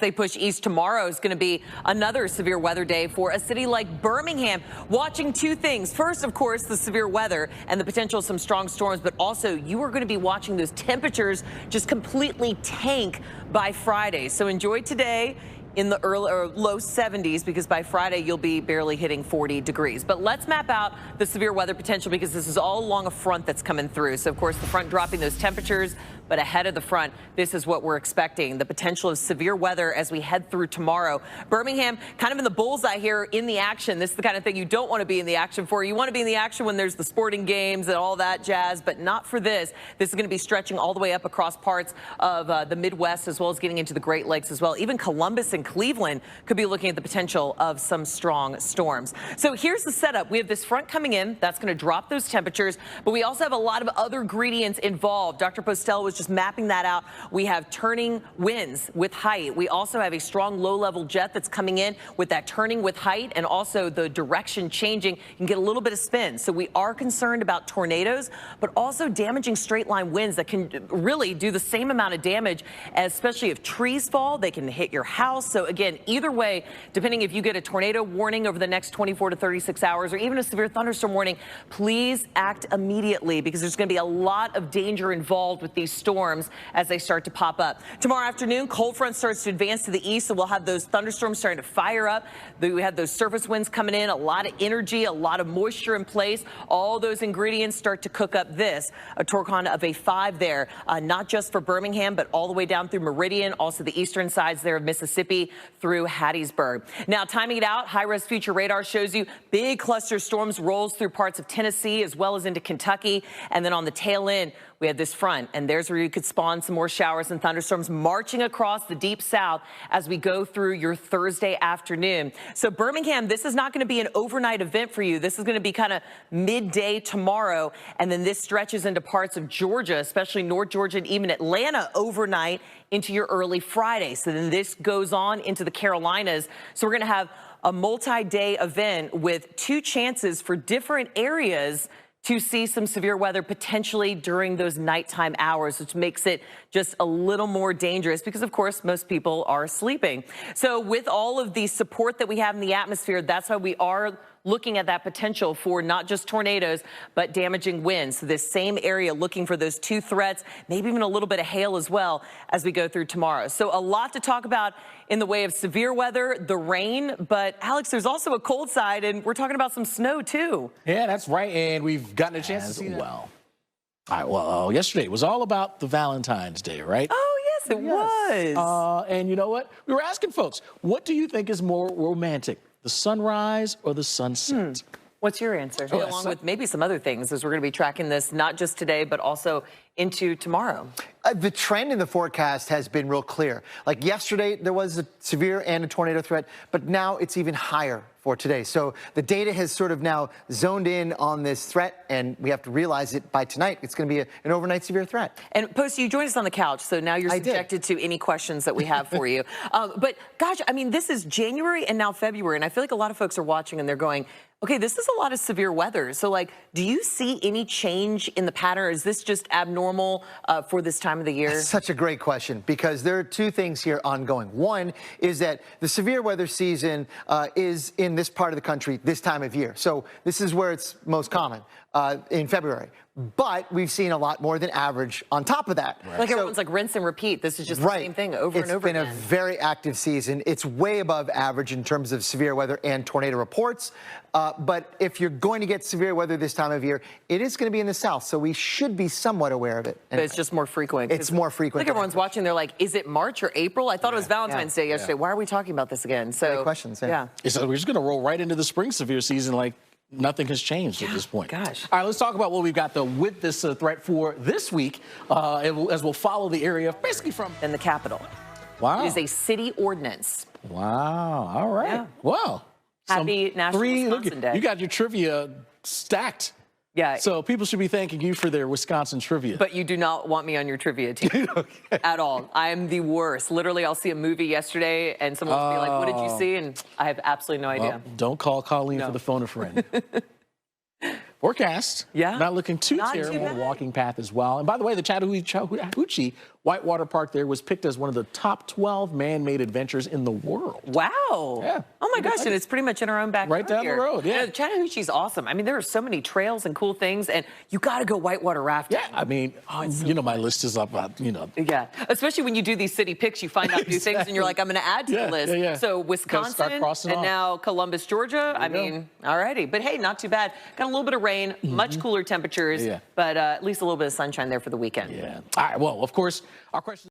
They push east. Tomorrow is going to be another severe weather day for a city like Birmingham. Watching two things. First, of course, the severe weather and the potential of some strong storms, but also you are going to be watching those temperatures just completely tank by Friday. So enjoy today in the early or low 70s, because by Friday you'll be barely hitting 40 degrees. But let's map out the severe weather potential, because this is all along a front that's coming through. So of course the front dropping those temperatures, but ahead of the front, this is what we're expecting. The potential of severe weather as we head through tomorrow. Birmingham kind of in the bullseye here in the action. This is the kind of thing you don't want to be in the action for. You want to be in the action when there's the sporting games and all that jazz, but not for this. This is going to be stretching all the way up across parts of the Midwest, as well as getting into the Great Lakes as well. Even Columbus and Cleveland could be looking at the potential of some strong storms. So here's the setup. We have this front coming in. That's going to drop those temperatures, but we also have a lot of other ingredients involved. Dr. Postel was just mapping that out. We have turning winds with height. We also have a strong low-level jet that's coming in with that turning with height, and also the direction changing. You can get a little bit of spin. So we are concerned about tornadoes, but also damaging straight-line winds that can really do the same amount of damage, especially if trees fall. They can hit your house. So again, either way, depending if you get a tornado warning over the next 24 to 36 hours or even a severe thunderstorm warning, please act immediately, because there's going to be a lot of danger involved with these storms as they start to pop up. Tomorrow afternoon, cold front starts to advance to the east, so we'll have those thunderstorms starting to fire up. We have those surface winds coming in, a lot of energy, a lot of moisture in place. All those ingredients start to cook up this, a torque-on of a 5 there, not just for Birmingham, but all the way down through Meridian, also the eastern sides there of Mississippi through Hattiesburg. Now, timing it out, high-res future radar shows you big cluster storms rolls through parts of Tennessee as well as into Kentucky. And then on the tail end, we have this front, and there's where you could spawn some more showers and thunderstorms marching across the deep south as we go through your Thursday afternoon. So Birmingham, this is not going to be an overnight event for you. This is going to be kind of midday tomorrow, and then this stretches into parts of Georgia, especially North Georgia and even Atlanta overnight into your early Friday. So then this goes on into the Carolinas. So we're going to have a multi-day event with two chances for different areas to see some severe weather potentially during those nighttime hours, which makes it just a little more dangerous because, of course, most people are sleeping. So with all of the support that we have in the atmosphere, that's why we are looking at that potential for not just tornadoes, but damaging winds. So this same area looking for those two threats, maybe even a little bit of hail as well as we go through tomorrow. So a lot to talk about in the way of severe weather, the rain, but Alex, there's also a cold side, and we're talking about some snow too. Yeah, that's right, and we've gotten a chance to see that. Well. All right, well, yesterday was all about the Valentine's Day, right? Oh, yes, it was. And you know what? We were asking folks, what do you think is more romantic, the sunrise or the sunset? What's your answer? Along with maybe some other things, as we're going to be tracking this not just today, but also into tomorrow. The trend in the forecast has been real clear. Like yesterday, there was a severe and a tornado threat, but now it's even higher for today. So the data has sort of now zoned in on this threat, and we have to realize it by tonight. It's going to be an overnight severe threat. And Posty, you joined us on the couch, so now you're subjected to any questions that we have for you. But gosh, I mean, this is January and now February, and I feel like a lot of folks are watching and they're going, okay, this is a lot of severe weather. So, like, do you see any change in the pattern? Is this just abnormal for this time of the year? That's such a great question, because there are two things here ongoing. One is that the severe weather season is in this part of the country this time of year. So this is where it's most common in February. But we've seen a lot more than average on top of that. Right. Like everyone's like rinse and repeat. This is just the same thing over and over again. It's been a very active season. It's way above average in terms of severe weather and tornado reports. But if you're going to get severe weather this time of year, it is going to be in the south. So we should be somewhat aware of it. But it's just more frequent. It's more frequent. I think everyone's watching. They're like, is it March or April? I thought it was Valentine's Day yesterday. Why are we talking about this again? So great questions. So we're just going to roll right into the spring severe season like nothing has changed at this point. Gosh. All right, let's talk about what we've got, though, with this threat for this week, as we'll follow the area basically from... in the capital. Wow. It is a city ordinance. Wow. All right. Yeah. Wow. Happy National Wisconsin Day. You got your trivia stacked. Yeah. So people should be thanking you for their Wisconsin trivia. But you do not want me on your trivia team at all. I am the worst. Literally, I'll see a movie yesterday and someone will be like, what did you see? And I have absolutely no idea. Don't call Colleen for the phone a friend. Forecast. Yeah. Not looking too terrible. Walking path as well. And by the way, the Chattahoochee Whitewater Park there was picked as one of the top 12 man-made adventures in the world. Wow. Yeah. Oh my gosh, and it's pretty much in our own backyard. Right down here. the road, yeah. Chattahoochee's awesome. I mean, there are so many trails and cool things, and you got to go whitewater rafting. Yeah, I mean, my list is up, Yeah, especially when you do these city picks, you find out new things, and you're like, I'm going to add to the list. Yeah. So Wisconsin and now Columbus, Georgia. I mean, all righty. But hey, not too bad. Got a little bit of rain, much cooler temperatures, but at least a little bit of sunshine there for the weekend. Yeah. All right, well, of course, our question